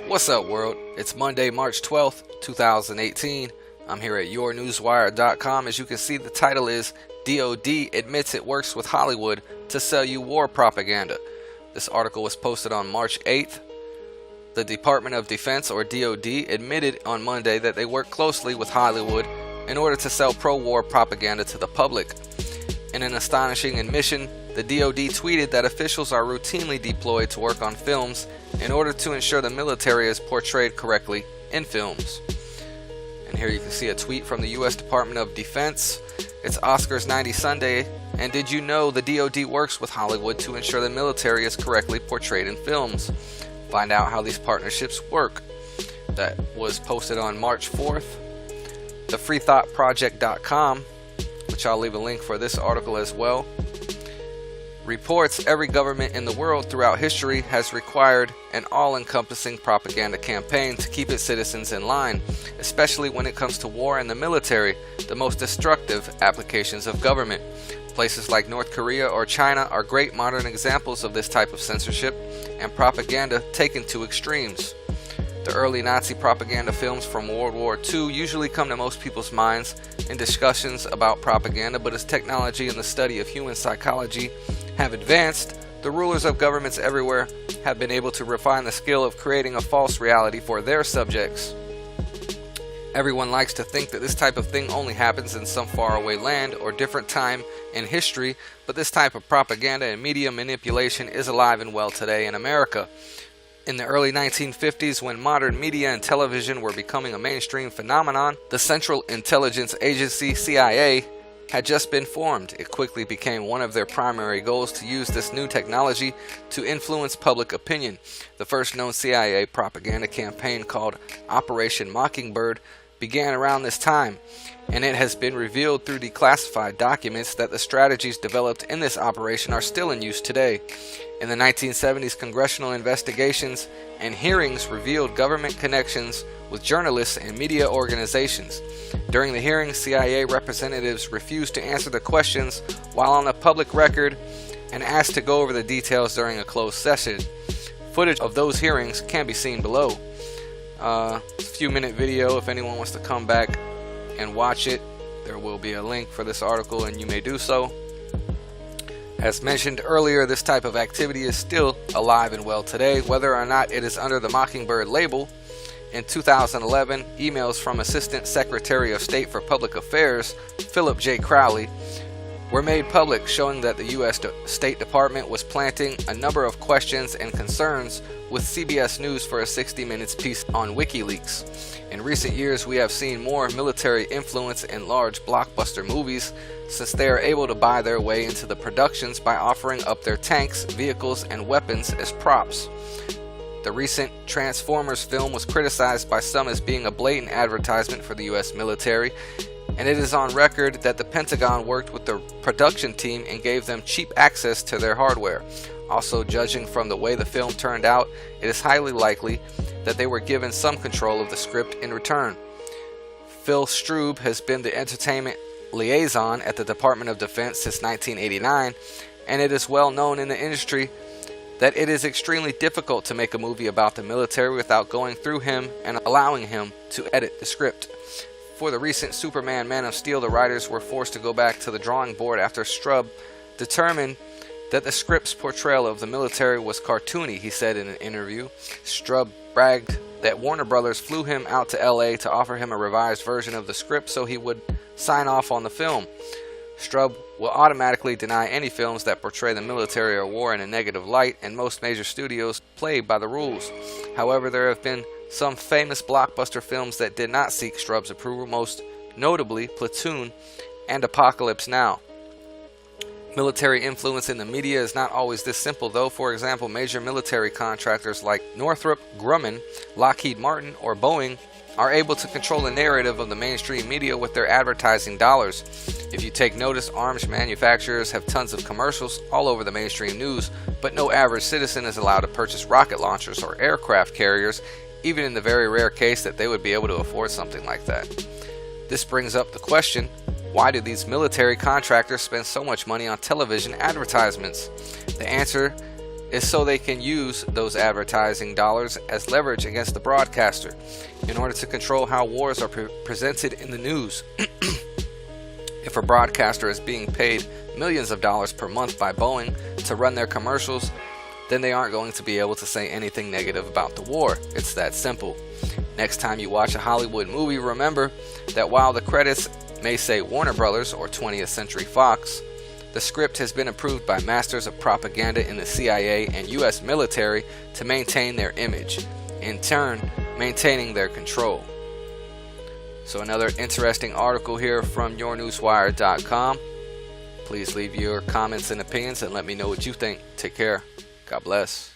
What's up, world? It's Monday, March 12th, 2018. I'm here at yournewswire.com. As you can see, the title is DoD Admits It Works with Hollywood to Sell You War Propaganda. This article was posted on March 8th. The Department of Defense, or DoD, admitted on Monday that they work closely with Hollywood in order to sell pro-war propaganda to the public. In an astonishing admission, the DoD tweeted that officials are routinely deployed to work on films in order to ensure the military is portrayed correctly in films. And here you can see a tweet from the U.S. Department of Defense. It's Oscars 90 Sunday, and did you know the DoD works with Hollywood to ensure the military is correctly portrayed in films? Find out how these partnerships work. That was posted on March 4th. The freethoughtproject.com, which I'll leave a link for this article as well, reports every government in the world throughout history has required an all-encompassing propaganda campaign to keep its citizens in line, especially when it comes to war and the military, the most destructive applications of government. Places like North Korea or China are great modern examples of this type of censorship and propaganda taken to extremes. The early Nazi propaganda films from World War II usually come to most people's minds in discussions about propaganda, but as technology and the study of human psychology have advanced, the rulers of governments everywhere have been able to refine the skill of creating a false reality for their subjects. Everyone likes to think that this type of thing only happens in some faraway land or different time in history, but this type of propaganda and media manipulation is alive and well today in America. In the early 1950s, when modern media and television were becoming a mainstream phenomenon, the Central Intelligence Agency, CIA, had just been formed. It quickly became one of their primary goals to use this new technology to influence public opinion. The first known CIA propaganda campaign, called Operation Mockingbird, began around this time, and it has been revealed through declassified documents that the strategies developed in this operation are still in use today. In the 1970s, congressional investigations and hearings revealed government connections with journalists and media organizations. During the hearings, CIA representatives refused to answer the questions while on the public record and asked to go over the details during a closed session. Footage of those hearings can be seen below. Few-minute video. If anyone wants to come back and watch it, there will be a link for this article and you may do so. As mentioned earlier, this type of activity is still alive and well today, whether or not it is under the Mockingbird label. In 2011, emails from Assistant Secretary of State for Public Affairs, Philip J. Crowley, were made public, showing that the U.S. State Department was planting a number of questions and concerns with CBS News for a 60 Minutes piece on WikiLeaks. In recent years, we have seen more military influence in large blockbuster movies, since they are able to buy their way into the productions by offering up their tanks, vehicles, and weapons as props. The recent Transformers film was criticized by some as being a blatant advertisement for the U.S. military, and it is on record that the Pentagon worked with the production team and gave them cheap access to their hardware. Also, judging from the way the film turned out, it is highly likely that they were given some control of the script in return. Phil Strube has been the entertainment liaison at the Department of Defense since 1989, and it is well known in the industry that it is extremely difficult to make a movie about the military without going through him and allowing him to edit the script. For the recent Superman Man of Steel, the writers were forced to go back to the drawing board after Strube determined that the script's portrayal of the military was cartoony, he said in an interview. Strube bragged that Warner Brothers flew him out to LA to offer him a revised version of the script so he would sign off on the film. Strube will automatically deny any films that portray the military or war in a negative light, and most major studios play by the rules. However, there have been some famous blockbuster films that did not seek Strube's approval, most notably Platoon and Apocalypse Now. Military influence in the media is not always this simple, though. For example, major military contractors like Northrop Grumman, Lockheed Martin, or Boeing are able to control the narrative of the mainstream media with their advertising dollars. If you take notice, arms manufacturers have tons of commercials all over the mainstream news, but no average citizen is allowed to purchase rocket launchers or aircraft carriers, even in the very rare case that they would be able to afford something like that. This brings up the question, why do these military contractors spend so much money on television advertisements? The answer is so they can use those advertising dollars as leverage against the broadcaster in order to control how wars are presented in the news. If a broadcaster is being paid millions of dollars per month by Boeing to run their commercials, then they aren't going to be able to say anything negative about the war. It's that simple. Next time you watch a Hollywood movie, remember that while the credits may say Warner Brothers or 20th Century Fox, the script has been approved by masters of propaganda in the CIA and US military to maintain their image, in turn maintaining their control. So another interesting article here from yournewswire.com. Please leave your comments and opinions and let me know what you think. Take care. God bless.